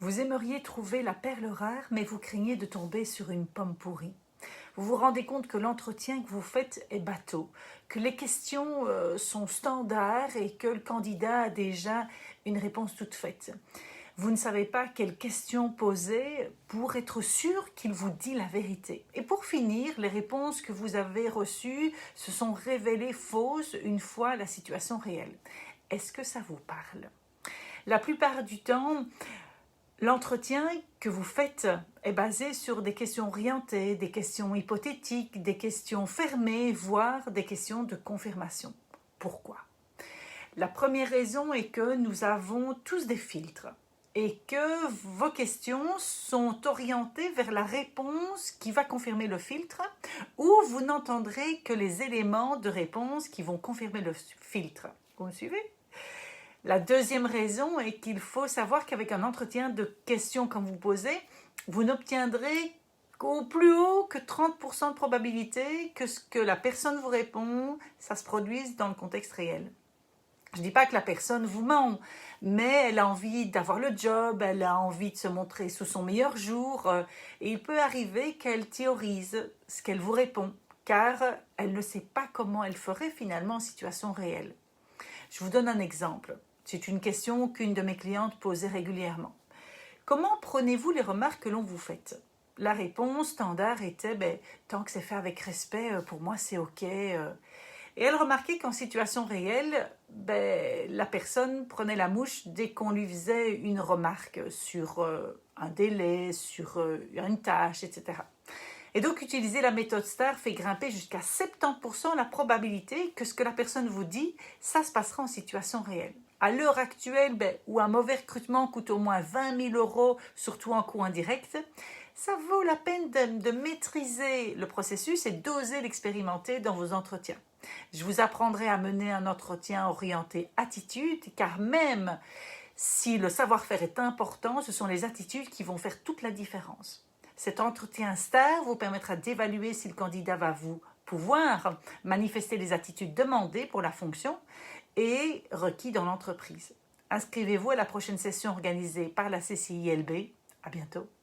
Vous aimeriez trouver la perle rare, mais vous craignez de tomber sur une pomme pourrie. Vous vous rendez compte que l'entretien que vous faites est bateau, que les questions sont standards et que le candidat a déjà une réponse toute faite. Vous ne savez pas quelles questions poser pour être sûr qu'il vous dit la vérité. Et pour finir, les réponses que vous avez reçues se sont révélées fausses une fois la situation réelle. Est-ce que ça vous parle? La plupart du temps, l'entretien que vous faites est basé sur des questions orientées, des questions hypothétiques, des questions fermées, voire des questions de confirmation. Pourquoi? La première raison est que nous avons tous des filtres et que vos questions sont orientées vers la réponse qui va confirmer le filtre ou vous n'entendrez que les éléments de réponse qui vont confirmer le filtre. Vous me suivez? La deuxième raison est qu'il faut savoir qu'avec un entretien de questions comme vous posez, vous n'obtiendrez qu'au plus haut que 30% de probabilité que ce que la personne vous répond, ça se produise dans le contexte réel. Je ne dis pas que la personne vous ment, mais elle a envie d'avoir le job, elle a envie de se montrer sous son meilleur jour, et il peut arriver qu'elle théorise ce qu'elle vous répond, car elle ne sait pas comment elle ferait finalement en situation réelle. Je vous donne un exemple. C'est une question qu'une de mes clientes posait régulièrement. Comment prenez-vous les remarques que l'on vous fait? La réponse standard était tant que c'est fait avec respect, pour moi c'est ok. Et elle remarquait qu'en situation réelle, la personne prenait la mouche dès qu'on lui faisait une remarque sur un délai, sur une tâche, etc. Et donc, utiliser la méthode STAR fait grimper jusqu'à 70% la probabilité que ce que la personne vous dit, ça se passera en situation réelle. À l'heure actuelle, où un mauvais recrutement coûte au moins 20 000 euros, surtout en coût indirect, ça vaut la peine de maîtriser le processus et d'oser l'expérimenter dans vos entretiens. Je vous apprendrai à mener un entretien orienté attitude, car même si le savoir-faire est important, ce sont les attitudes qui vont faire toute la différence. Cet entretien STAR vous permettra d'évaluer si le candidat va vous pouvoir manifester les attitudes demandées pour la fonction et requis dans l'entreprise. Inscrivez-vous à la prochaine session organisée par la CCILB. À bientôt.